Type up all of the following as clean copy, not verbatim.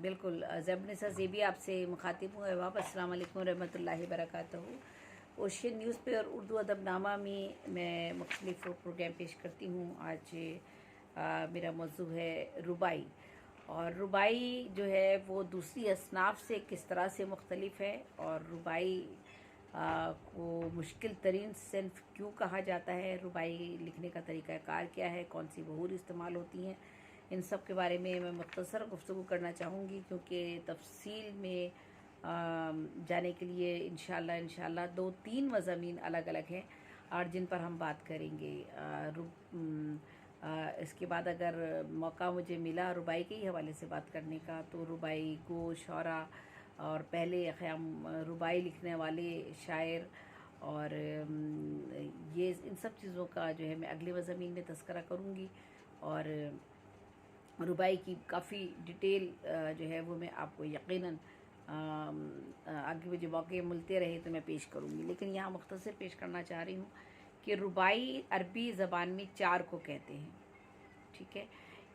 बिल्कुल ज़ैबनिसा ज़ेबी आपसे मुखातिब हूँ। अहबाब अस्सलाम वालेकुम रहमतुल्लाहि बरकातहू। ओशियन न्यूज़पेपर उर्दू अदबनामा में मैं मुख्तलिफ़ प्रोग्राम पेश करती हूँ। आज मेरा मौजू है रुबाई। और रुबाई जो है वो दूसरी असनाफ से किस तरह से मुख्तलिफ है, और रुबाई को मुश्किल तरीन सिन्फ क्यों कहा जाता है, रुबाई लिखने का तरीक़ाकार क्या है, कौन सी बहूर इस्तेमाल होती हैं, इन सब के बारे में मैं मुख्तसर गुफ्तगू करना चाहूँगी, क्योंकि तफसील में जाने के लिए इंशाल्लाह 2-3 मज़ामीन अलग अलग हैं और जिन पर हम बात करेंगे। इसके बाद अगर मौका मुझे मिला रुबाई के ही हवाले से बात करने का, तो रुबाई को शौरा और पहले ख़याम रुबाई लिखने वाले शायर और ये इन सब चीज़ों का जो है मैं अगले मज़ामीन में तज़किरा करूँगी। और रुबाई की काफ़ी डिटेल जो है वो मैं आपको यकीनन आगे मुझे मौके मिलते रहे तो मैं पेश करूँगी, लेकिन यहाँ मुख्तसर पेश करना चाह रही हूँ कि रुबाई अरबी ज़बान में 4 को कहते हैं। ठीक है,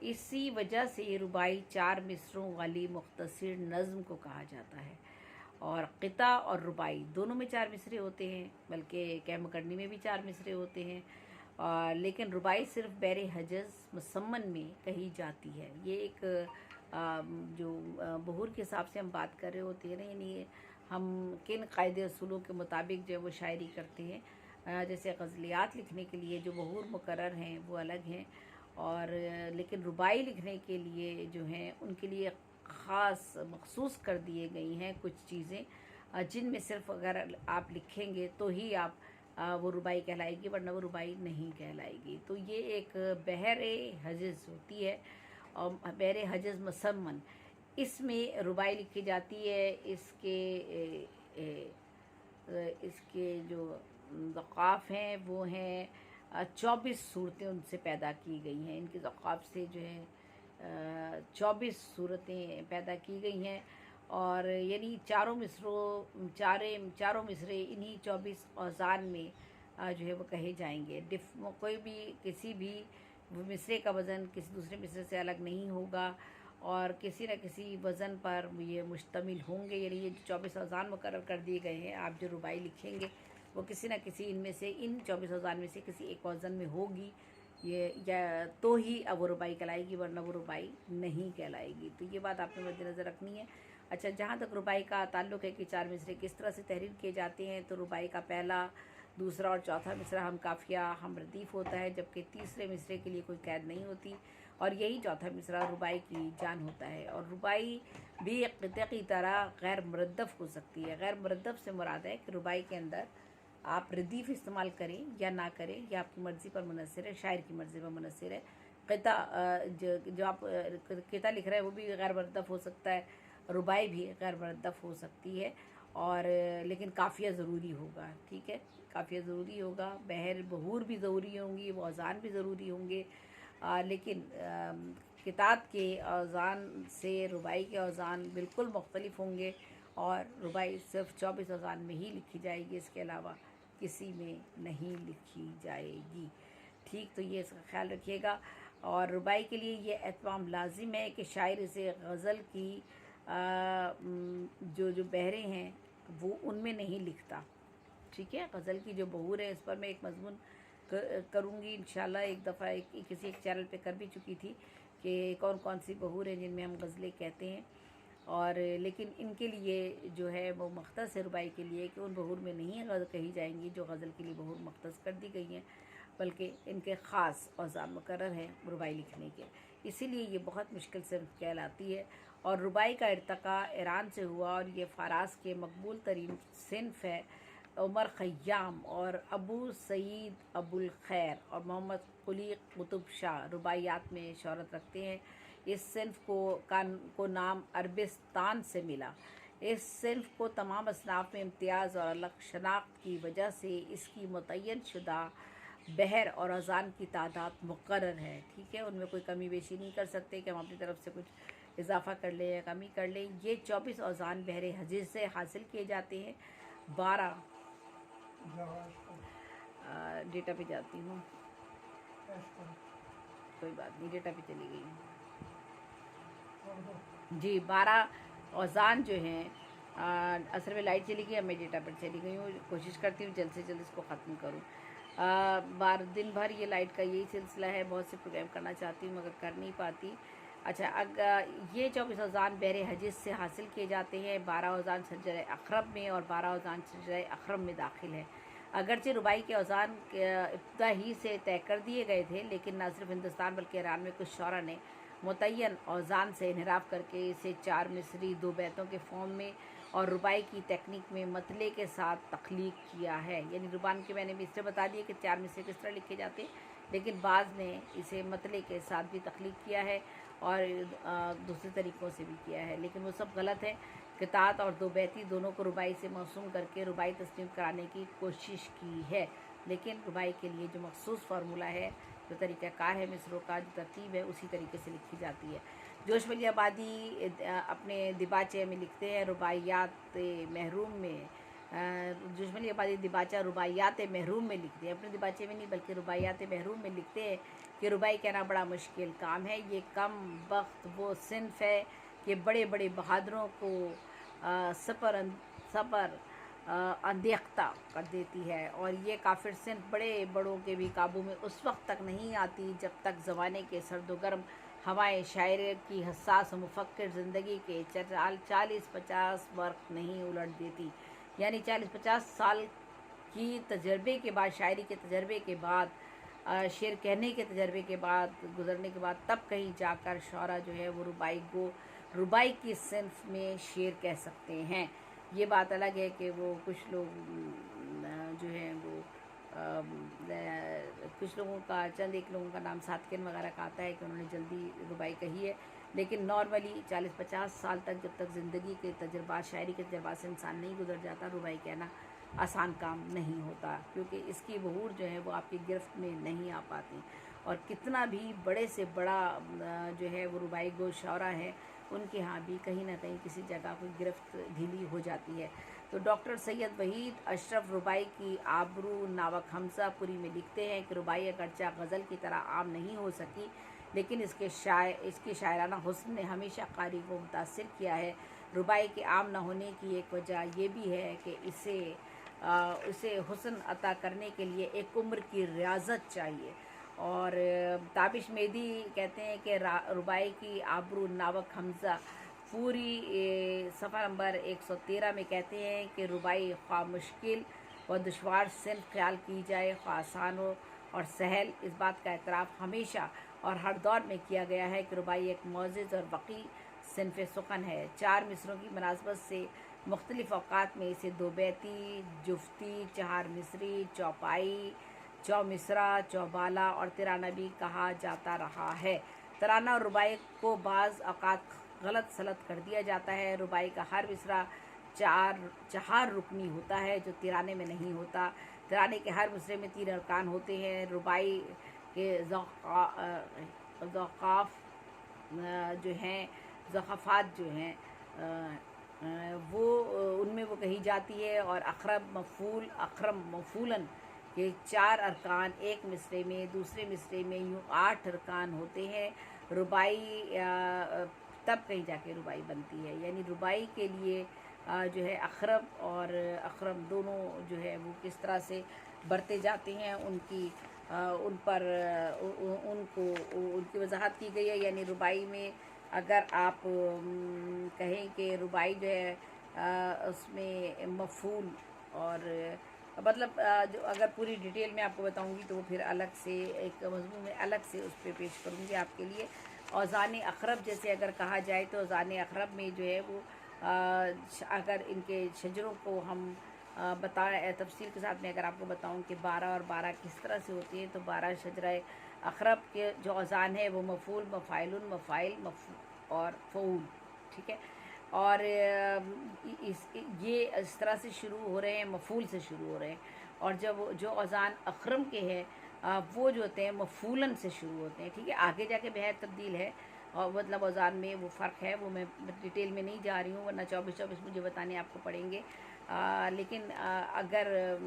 इसी वजह से रुबाई 4 मिसरों वाली मुख्तसर नज़्म को कहा जाता है। और क़िता और रुबाई दोनों में 4 मिसरे होते हैं, बल्कि कैमकरनी में भी 4 मिसरे होते हैं। लेकिन रुबाई सिर्फ बैरे हजज मुसम्मन में कही जाती है। ये एक जो बहूर के हिसाब से हम बात कर रहे होते हैं ना, यानी हम किन कायदे असूलों के मुताबिक जो है वो शायरी करते हैं। जैसे गज़लियात लिखने के लिए जो बहूर मुकर्रर हैं वो अलग हैं, और लेकिन रुबाई लिखने के लिए जो हैं उनके लिए ख़ास मखसूस कर दिए गई हैं कुछ चीज़ें, जिनमें सिर्फ अगर आप लिखेंगे तो ही आप वो रुबाई कहलाएगी, वरना वो रुबाई नहीं कहलाएगी। तो ये एक बहरे हजज होती है और बहरे हजज मुसम्मन, इसमें रुबाई लिखी जाती है। इसके जो ज़क़ाफ़ हैं वो हैं 24 सूरतें उनसे पैदा की गई हैं। इनके ज़क़ाफ़ से जो है 24 सूरतें पैदा की गई हैं, और यानी चारों मिसरे इन्हीं 24 औज़ान में जो है वो कहे जाएंगे। कोई भी किसी भी मिसरे का वज़न किसी दूसरे मिसरे से अलग नहीं होगा, और किसी न किसी वज़न पर ये मुश्तमिल होंगे। यानी ये 24 औज़ान मुकर्रर कर दिए गए हैं। आप जो रुबाई लिखेंगे वो किसी न किसी इनमें से, इन 24 औज़ान में से किसी एक वज़न में होगी, ये या तो ही अब वो रुबाई कहलाएगी, वरना वो रुबाई नहीं कहलाएगी। तो ये बात आपने मद्देनज़र रखनी है। अच्छा, जहाँ तक रुबाई का ताल्लुक़ है कि 4 मिसरे किस तरह से तहरीर किए जाते हैं, तो रुबाई का पहला, दूसरा और चौथा मिसरा हम काफ़िया हम रदीफ़ होता है, जबकि तीसरे मिसरे के लिए कोई कैद नहीं होती, और यही चौथा मिसरा रुबाई की जान होता है। और रुबाई भी क़िते की तरह गैर मुरद्दफ़ हो सकती है। गैर मुरद्दफ़ से मुराद है कि रुबाई के अंदर आप रदीफ़ इस्तेमाल करें या ना करें, या आपकी मर्ज़ी पर मुनहसर है, शायर की मर्ज़ी पर मुनहसर है। क़िता जो आप क़िता लिख रहे हैं वो भी गैर मुरद्दफ़ हो सकता है, रुबाई भी गैर मुरद्दफ़ हो सकती है, और लेकिन काफ़िया ज़रूरी होगा। ठीक है, काफ़िया ज़रूरी होगा, बहूर भी ज़रूरी होंगी, औज़ान भी ज़रूरी होंगे। लेकिन किताब के औज़ान से रुबाई के औज़ान बिल्कुल मुख्तलिफ होंगे, और रुबाई सिर्फ 24 औज़ान में ही लिखी जाएगी, इसके अलावा किसी में नहीं लिखी जाएगी। ठीक, तो ये इसका ख्याल रखिएगा। और रुबाई के लिए ये एहतमाम लाजिम है कि शायर इसे गज़ल की जो बहरें हैं वो उनमें नहीं लिखता। ठीक है, गज़ल की जो बहूर है इस पर मैं एक मज़मून करूँगी इंशाल्लाह। एक दफ़ा किसी एक चैनल पे कर भी चुकी थी कि कौन कौन सी बहूर हैं जिनमें हम गज़लें कहते हैं, और लेकिन इनके लिए जो है वो मख्तस है रुबाई के लिए कि उन बहूर में नहीं गज़ल कही जाएंगी जो गज़ल के लिए बहूर मख्तस कर दी गई हैं, बल्कि इनके ख़ास औज़ान मुकर्रर हैं रुबाई लिखने के। इसीलिए ये बहुत मुश्किल से कहलाती है। और रुबाई का इर्तका ईरान से हुआ, और ये फ़ारस के मकबूल तरीन सिन्फ है। उमर ख़य्याम और अबू सईद अबुल खैर और मोहम्मद कुली कुतुब शाह रुबाइयात में शोहरत रखते हैं। इस सिन्फ को नाम अरबिस्तान से मिला। इस सिन्फ को तमाम असनाफ में इम्तियाज़ और अलग शनाख्त की वजह से इसकी मुतय्यन शुदा बहर और अज़ान की तादाद मुकर्रर है। ठीक है, उनमें कोई कमी बेशी नहीं कर सकते कि हम अपनी तरफ से कुछ इजाफ़ा कर लें या कमी कर लें। ये 24 औज़ान बहरे हजीज़ से हासिल किए जाते हैं। 12 डेटा पे जाती हूँ, कोई बात नहीं, डेटा पे चली गई हूँ। जी 12 औज़ान जो हैं, असल में लाइट चली गई, अब मैं डेटा पर चली गई हूँ, कोशिश करती हूँ जल्द से जल्द इसको ख़त्म करूँ। बार दिन भर ये लाइट का यही सिलसिला है, बहुत से प्रोग्राम करना चाहती हूँ मगर कर नहीं पाती। अच्छा, अगर ये 24 औज़ान बहरे हजिस से हासिल किए जाते हैं। 12 औज़ान शजर अखरब में और 12 औज़ान शजर अखरब में दाखिल है। अगरचे रुबाई के औज़ान इब्तदा ही से तय कर दिए गए थे, लेकिन न सिर्फ हिंदुस्तान बल्कि ईरान में कुछ शौरा ने मुतय्यन औज़ान से इन्हिराफ करके इसे 4 मिस्री 2 बैतों के फॉर्म में और रुबाई की टेक्निक में मतले के साथ तख्लीक किया है। यानी रुबान के मैंने भी इससे बता दिया कि 4 मिसरे किस तरह लिखे जाते हैं, लेकिन बाज़ ने इसे मतले के साथ भी तख्लीक किया है और दूसरे तरीक़ों से भी किया है, लेकिन वो सब गलत है। कितात और 2 बैती दोनों को रुबाई से मौसूम करके रुबाई तस्लीम कराने की कोशिश की है, लेकिन रुबाई के लिए जो मखसूस फार्मूला है, जो तरीक़ाकार है मिसरों का, जो तरतीब है, उसी तरीके से लिखी जाती है। जोश वली आबादी अपने दिबाचे में लिखते हैं रुबाइयात महरूम में, जोश वली आबादी दिबाचा रुबाइयात महरूम में लिखते हैं, अपने दिबाचे में नहीं बल्कि रुबाइयात महरूम में लिखते हैं कि रुबाई कहना बड़ा मुश्किल काम है। ये कम वक्त वो सिन्फ है कि बड़े बड़े बहादुरों को सपर अनदेखता कर देती है, और ये काफिर सिर्फ बड़े बड़ों के भी काबू में उस वक्त तक नहीं आती जब तक ज़माने के सर्द गर्म हवाएं शायर की हसास मुफक्किर ज़िंदगी के 40-50 वर्ष नहीं उलट देती। यानी 40-50 साल की तजर्बे के बाद, शायरी के तजर्बे के बाद, शेर कहने के तजर्बे के बाद, गुजरने के बाद, तब कहीं जाकर शौरा जो है वो रुबाई की सिन्फ में शेर कह सकते हैं। ये बात अलग है कि वो कुछ लोग जो है वो कुछ लोगों का, चंद एक लोगों का नाम सातकिन वगैरह का आता है कि उन्होंने जल्दी रुबाई कही है, लेकिन नॉर्मली 40-50 साल तक जब तक ज़िंदगी के तजर्बात, शायरी के तजर्बात से इंसान नहीं गुजर जाता, रुबाई कहना आसान काम नहीं होता, क्योंकि इसकी बहूर जो है वो आपकी गिरफ्त में नहीं आ पाती। और कितना भी बड़े से बड़ा जो है वो रुबाई गो शौरा है, उनके यहाँ भी कहीं ना कहीं किसी जगह कोई गिरफ्त ढीली हो जाती है। तो डॉक्टर सैयद वहीद अशरफ रुबाई की आबरू नावक हमसापुरी में लिखते हैं कि रुबाई अगरचा गज़ल की तरह आम नहीं हो सकी, लेकिन इसके शायराना हुस्न ने हमेशा कारी को मुतासिर किया है। रुबाई के आम न होने की एक वजह यह भी है कि इसे हुस्न अता करने के लिए एक उम्र की रियाजत चाहिए। और ताबिश मेदी कहते हैं कि रुबाई की आबरू नावक हमजा पूरी सफ़ा नंबर 113 में कहते हैं कि रुबाई ख्वाह मुश्किल व दुश्वार सिन्फ ख्याल की जाए, ख्वाह आसान हो और सहल, इस बात का एतराफ़ हमेशा और हर दौर में किया गया है कि रुबाई एक मौजिज़ और वक़ी सिन्फ सुखन है। 4 मिसरों की मुनासबत से मुख्तलिफ़ औक़ात में इसे 2 बैती, जुफ्ती, 4 मिसरी, चौपाई, चौमिसरा, चौबाला और तिराना भी कहा जाता रहा है। तराना और रुबाई को बाज़ औक़ात गलत सलत कर दिया जाता है। रुबाई का हर मिसरा चार रुकनी होता है, जो तिराने में नहीं होता। तिराने के हर मिसरे में 3 अरकान होते हैं। रुबाई के ज़ौक़ाफ़ जो हैं, ज़ख़फ़ात जो हैं, वो उनमें वो कही जाती है। और अक़रब मफ़ूल, अक़रब मफ़ूलन के 4 अरकान एक मिसरे में, दूसरे मिसरे में यूँ 8 अरकान होते हैं। रुबाई तब कहीं जाके रुबाई बनती है। यानी रुबाई के लिए जो है अक़रब और अक़रब दोनों जो है वो किस तरह से बरते जाते हैं, उन पर उनकी वजाहत की गई है। यानी रुबाई में अगर आप कहें कि रुबाई जो है उसमें मफ़ूल और मतलब जो अगर पूरी डिटेल में आपको बताऊंगी तो वो फिर अलग से एक मज़मून में अलग से उस पर पेश करूंगी आपके लिए। औज़ान अक़रब जैसे अगर कहा जाए तो औज़ान अक़रब में जो है वो अगर इनके शजरों को हम बताएं तफसील के साथ में अगर आपको बताऊं कि 12 और 12 किस तरह से होती है, तो 12 शजरा अक़रब के जो औज़ान है वो मफ़ूल, मफ़ाइलुन, मफ़ाइल और फ़ऊल, ठीक है। और ये इस तरह से शुरू हो रहे हैं, मफ़ूल से शुरू हो रहे हैं। और जब जो औज़ान अक़रब के हैं वो जो होते हैं मफ़ूलन से शुरू होते हैं, ठीक है। आगे जाके बेहद तब्दील है और मतलब औज़ान में वो फ़र्क है, वो मैं डिटेल में नहीं जा रही हूँ, वरना 24 मुझे बताने आपको पड़ेंगे। लेकिन अगर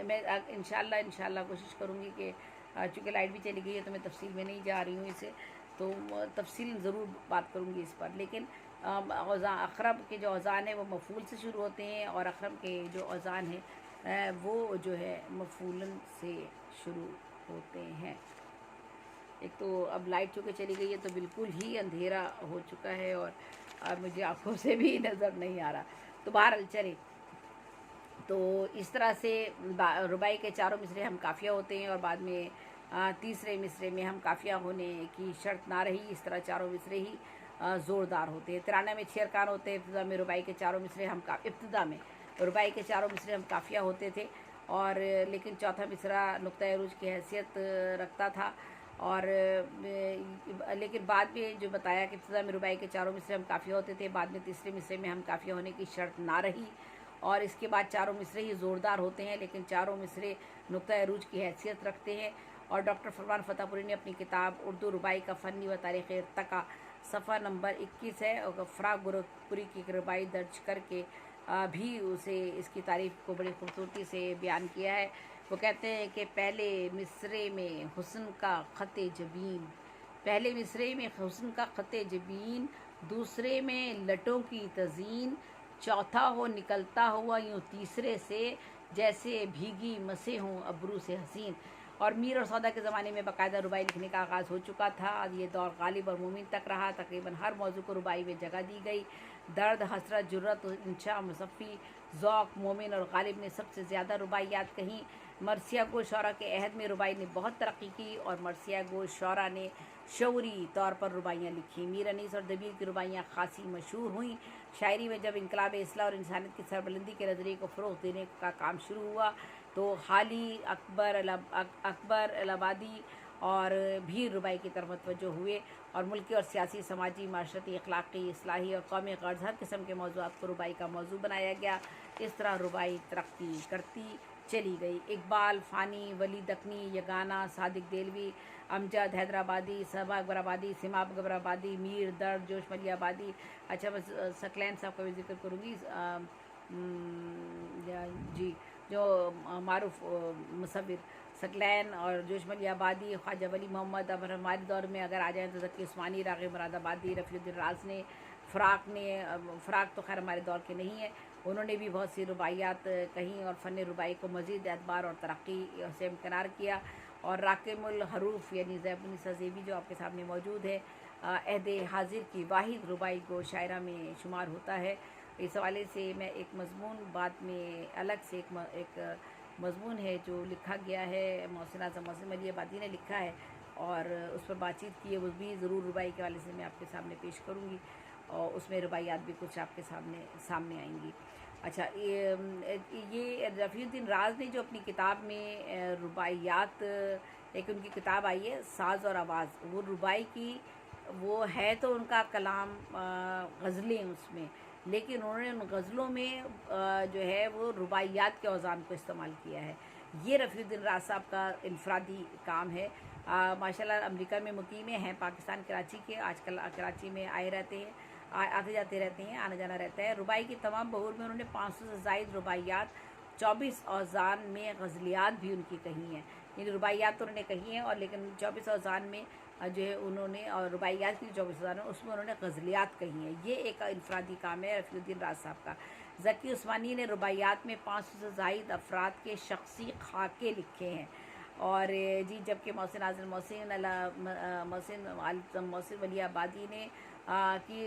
मैं इंशाल्लाह कोशिश करूँगी कि चूँकि लाइट भी चली गई है तो मैं तफसील में नहीं जा रही हूँ इसे, तो तफसील ज़रूर बात करूँगी इस पर। लेकिन अक़रब के जो औज़ान हैं वो मफ़ूल से शुरू होते हैं, और अक़रब के जो औज़ान हैं वो जो है मफ़ूलन से शुरू होते हैं। एक तो अब लाइट चूँकि चली गई है तो बिल्कुल ही अंधेरा हो चुका है, और मुझे आँखों से भी नज़र नहीं आ रहा। तो बहरहाल चले, तो इस तरह से रुबाई के चारों मिसरे हम काफ़िया होते हैं, और बाद में तीसरे मिसरे में हम काफ़िया होने की शर्त ना रही। इस तरह चारों मिसरे ही ज़ोरदार होते हैं। तिराना में 6 अरकान होते हैं। इब्तिदा में रुबाई के चारों मिसरे हम इब्तिदा में रुबाई के चारों मिसरे हम काफ़िया होते थे, और लेकिन चौथा मिसरा नुक्ता अरूज की हैसियत रखता था। और लेकिन बाद में जो बताया कि इब्तिदा में रुबाई के चारों मिसरे हम काफ़िया होते थे, बाद में तीसरे मिसरे में हम काफ़िया होने की शर्त ना रही, और इसके बाद चारों मिसरे ही ज़ोरदार होते हैं, लेकिन चारों मिसरे नुक्ता अरूज की हैसियत रखते हैं। और डॉक्टर फरमान फतेहपुरी ने अपनी किताब उर्दू रुबाई का फ़नी व तारीख़ इर्तक़ा सफ़ा नंबर 21 है, और फ़राग गोरखपुरी की एक रुबाई दर्ज करके भी उसे इसकी तारीफ़ को बड़ी खूबसूरती से बयान किया है। वो कहते हैं कि पहले मिसरे में हुस्न का ख़त जबीन, पहले मिसरे में हुस्न का ख़त जबीन, दूसरे में लटों की तज़ीन, चौथा हो निकलता हुआ यूँ तीसरे से, जैसे भीगी मसे हों अबरू से हसीन। और मीर और सौदा के ज़माने में बाकायदा रुबाई लिखने का आगाज़ हो चुका था। ये दौर गालिब और मोमिन तक रहा। तकरीबन हर मौजू को रुबाई में जगह दी गई। दर्द, हसरत, जुर्रत, इंशा, मुसफ़ी, ज़ौक़, मोमिन और गालिब ने सबसे ज़्यादा रुबाइयात कहीं। मरसिया गो शौरा के अहद में रुबाई ने बहुत तरक्की की, और मरसिया गो शौरा ने शौरी तौर पर रुबाइयाँ लिखी। मीर अनीस और दबीर की रुबाइयाँ खासी मशहूर हुईं। शायरी में जब इनकलाब इस्लाह और इंसानियत की सरबुलंदी के नज़रिए को फ़रोग़ देने का काम शुरू हुआ, तो हाली अकबर इलाहाबादी और भी रुबाई की तरफ मुतवज्जो हुए, और मुल्की और सियासी, समाजी, माशरती, अखलाक़ी, इस्लाही और कौमी गर्ज़ हर किस्म के मौज़ूआत को रुबाई का मौजू बनाया गया। इस तरह रुबाई तरक्की करती चली गई। इकबाल, फ़ानी, वली दक्नी, यगाना, सादिक देलवी, अमजद हैदराबादी, सबा अकबराबादी, सिमाब अकबराबादी, मीर दर्द, जोश मलियाबादी। अच्छा, मैं सकलैन साहब का भी जिक्र करूँगी जी, जो मारूफ मुसव्विर सकलैन और जोश मलियाबादी, ख्वाजा वली मोहम्मद। अब हमारे दौर में अगर आ जाएँ तो ज़की उस्मानी, राग़िब मुरादाबादी, रफ़ीउद्दीन राज ने, फ़राक तो खैर हमारे दौर के नहीं है, उन्होंने भी बहुत सी रुबाइयात कहीं, और फ़न रुबाई को मज़ीद एतबार और तरक्की से इम्कनार किया। और राकिमुल हरूफ यानी ज़ैबुन्निसा ज़ेबी जो आपके सामने मौजूद है, अहद हाजिर की वाहिद रुबाई को शायरा में शुमार होता है। इस हवाले से मैं एक मज़मून बाद में अलग से एक मज़मून है जो लिखा गया है, मोहसिन आज़म मोहसिन मलियाबादी ने लिखा है, और उस पर बातचीत की है, वो भी ज़रूर रुबाई के हवाले से मैं आपके सामने पेश करूँगी, और उसमें रुबाइयात भी कुछ आपके सामने आएंगी। अच्छा, ये रफ़ीउद्दीन राज ने जो अपनी किताब में रुबाइयात, एक उनकी किताब आई है साज़ और आवाज़, वो रुबाई की वो है, तो उनका कलाम गज़लें उसमें, लेकिन उन्होंने उन गज़लों में जो है वो रुबाइयात के औज़ान को इस्तेमाल किया है। ये रफ़ीउद्दीन राज साहब का इनफ़रादी काम है। माशाल्लाह अमेरिका में मुकीम हैं, पाकिस्तान कराची के, आजकल कराची में आए रहते हैं, आते जाते रहते हैं, आना जाना रहता है। रुबाई की तमाम बहूर में उन्होंने 500 से ज़ायद रुबाइयात, 24 औज़ान में गज़लियात भी उनकी कही हैं। यानी रुबाइयात तो उन्होंने कही हैं, और लेकिन 24 औज़ान में जो है उन्होंने, और रुबाइयात की 24 औज़ान उसमें उन्होंने गज़लियात कही हैं। ये एक इनफ़रादी काम है रफ़ीउद्दीन राज साहब का। ज़की उस्मानी ने रुबाइयात में 500 से ज़ायद अफराद के शख्सी खाके लिखे हैं। और जी, जबकि मोहसिन आज़म मोहसिन वलियाबादी ने कि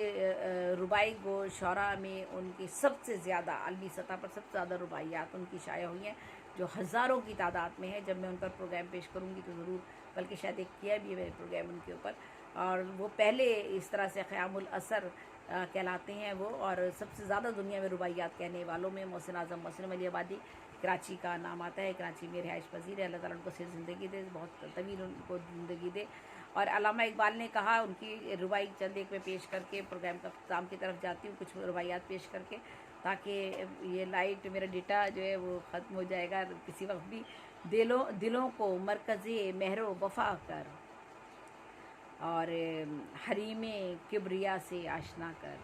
रुबाई गो शौरा में उनकी सबसे ज़्यादा आलमी सतह पर सबसे ज़्यादा रुबाइयात उनकी शाया हुई हैं, जो हज़ारों की तादाद में है। जब मैं उन पर प्रोग्राम पेश करूँगी तो ज़रूर, बल्कि शायद एक किया भी है मैंने प्रोग्राम उनके ऊपर, और वो पहले इस तरह से क़यामुल असर कहलाते हैं वो, और सबसे ज़्यादा दुनिया में रुबाइयात कहने वालों में मोहसिन आज़म मोहसिन वलियाबादी कराची का नाम आता है। कराची में रिहाइश पज़ीर है, अल्लाह ताला उनको सिर ज़िंदगी दे, बहुत तवील उनको ज़िंदगी दे। और अल्लामा इकबाल ने कहा, उनकी रुबाई चंद एक में पेश करके प्रोग्राम का अख्ताम की तरफ जाती हूँ, कुछ रुबाइयात पेश करके, ताकि ये लाइट, मेरा डेटा जो है वो ख़त्म हो जाएगा किसी वक्त भी। दिलों को मरकज़े महरो वफ़ा कर, और हरीमे किब्रिया से आशना कर,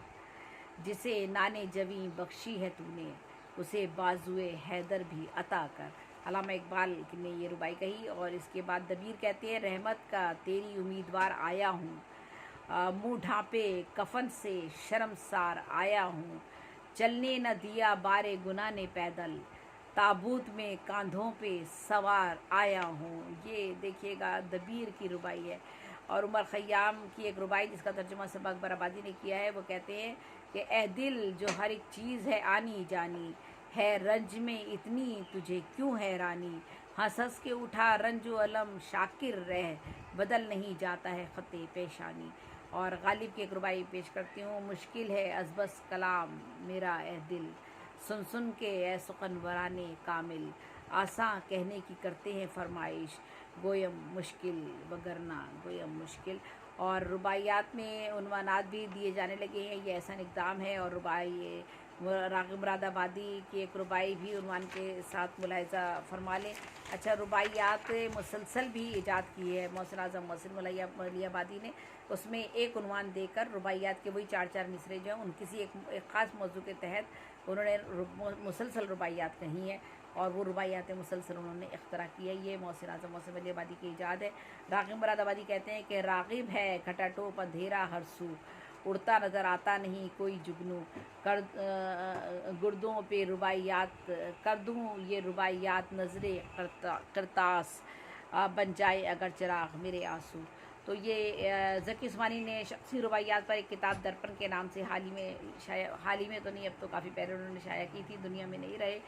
जिसे नाने जवी बख्शी है तूने, उसे बाजुए हैदर भी अता कर। अल्लामा इकबाल ने ये रुबाई कही। और इसके बाद दबीर कहते हैं, रहमत का तेरी उम्मीदवार आया हूँ, मुंह ढांपे कफन से शर्मसार आया हूँ, चलने न दिया बारे गुनाह ने पैदल, ताबूत में कांधों पे सवार आया हूँ। ये देखिएगा दबीर की रुबाई है। और उमर खयाम की एक रुबाई जिसका तर्जुमा सबा अकबर आबादी ने किया है, वो कहते हैं कि ए दिल जो हर एक चीज़ है आनी जानी, है रंज में इतनी तुझे क्यों हैरानी, हंस हंस के उठा रंजो अलम शाकिर रह, बदल नहीं जाता है ख़ते पेशानी। और गालिब की एक रुबाई पेश करती हूँ। मुश्किल है अज़बस कलाम मेरा ए दिल, सुन सुन के ए सुखनवराने कामिल, आसां कहने की करते हैं फरमाइश, गोयम मुश्किल वगरना गोयम मुश्किल। और रुबाइयात में उन्वानात भी दिए जाने लगे हैं, ये ऐसा इक़दाम है। और रुबाई राग़िब मुरादाबादी की एक रुबाई भी उन्वान के साथ मुलाहिज़ा फरमा लें। अच्छा, रुबाइयात मुसलसल भी ईजाद की है मोहसिन आज़म मोहसिन मलियाबादी ने। उसमें एक उन्वान देकर रुबाइयात के वही 4-4 मिसरे जो हैं उन किसी एक ख़ास मौजू के तहत उन्होंने मुसलसल रुबाइयात कही हैं, और वो रुबाइयात मुसलसल उन्होंने इख्तरा की है। ये मोहसिन आज़म मोहसिन मलियाबादी की ईजाद है। राग़िब मुरादाबादी कहते हैं कि राग़िब है खटाटोप अंधेरा हर सू, उड़ता नज़र आता नहीं कोई जुगनू, कर गुर्दों पे रुबाइयात कर दूँ ये रुबाइयात नजरे करतास, बन जाए अगर चिराग मेरे आंसू। तो ये ज़की उस्मानी ने शख्सी रुबाइयात पर एक किताब दर्पण के नाम से हाल ही में तो नहीं, अब तो काफ़ी पहले उन्होंने शाया की थी, दुनिया में नहीं रहे।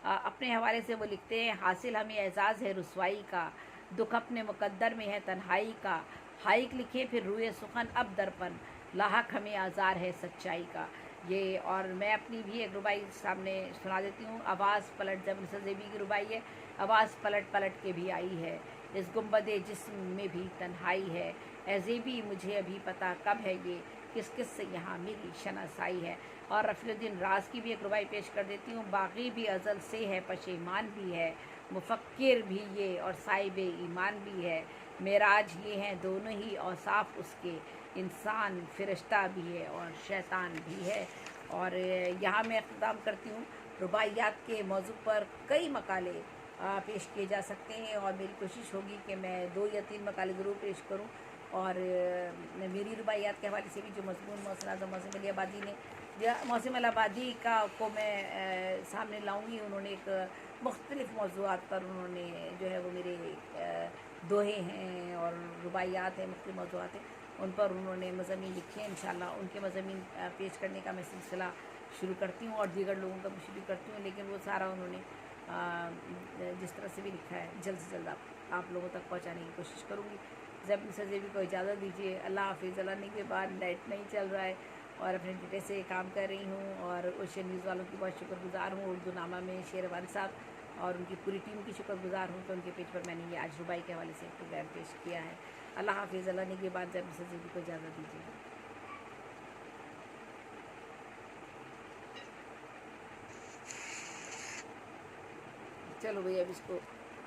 अपने हवाले से वो लिखते हैं, हासिल हमें एजाज़ है रुसवाई का, दुख अपने मुकद्दर में है तन्हाई का, हाइक लिखे फिर रुए सुखन अब दर्पण, लाहक हमें आज़ार है सच्चाई का। ये और मैं अपनी भी एक रुबाई सामने सुना देती हूँ। आवाज़ पलट, जब ज़ेबी की रुबाई है। आवाज़ पलट पलट के भी आई है, इस गुंबदे जिस्म में भी तन्हाई है, ए ज़ेबी मुझे अभी पता कब है ये, किस किस से यहाँ मेरी शनासाई है। और रफ़ीउद्दीन राज की भी एक रुबाई पेश कर देती हूँ। बागी भी अज़ल से है, पशेमान भी है, मुफ़क्किर भी ये और साहिब ईमान भी है, मेराज ये हैं दोनों ही औसाफ उसके, इंसान फ़रिश्ता भी है और शैतान भी है। और यहाँ मैं इख्तिताम करती हूँ। रुबाइयात के मौजू पर कई मकाले पेश किए जा सकते हैं, और मेरी कोशिश होगी कि मैं 2 या 3 मकाले ज़रूर पेश करूँ। और मेरी रुबाइयात के हवाले से भी जो मज़मून मोहसिन आज़म मोहसिन मलियाबादी ने मोहसिन मलियाबादी को मैं सामने लाऊंगी। उन्होंने एक मुख्तलिफ़ मौज़ूआत पर उन्होंने जो है वो मेरे दोहे हैं और रुबाइयात हैं, मुख्तलिफ़ मौज़ूआत हैं, उन पर उन्होंने मज़ामीन लिखे हैं। इंशाअल्लाह उनके मज़ामीन पेश करने का मैं सिलसिला शुरू करती हूँ, और दीगर लोगों का भी शुरू करती हूँ। लेकिन वो सारा उन्होंने जिस तरह से भी लिखा है जल्द से जल्द आप लोगों तक पहुँचाने की कोशिश करूँगी। जब ज़ेबी को इजाज़त दीजिए। अल्लाह हाफ़िज़। अल्लाह के बाद लाइट नहीं चल रहा है और अपने डेटे से काम कर रही हूँ, और ओशियन न्यूज़ वालों की बहुत शुक्रगुज़ार हूँ। उर्दू नामा में शेरवान साहब और उनकी पूरी टीम की शुक्रगुज़ार हूँ कि उनके पेज पर मैंने ये आज रुबाई के हवाले से एक प्रोग्राम पेश किया है। अल्लाह हाफ़िज़। अल्लाह के बाद जब ज़ेबी को इजाज़त दीजिए। चलो भैया अब इसको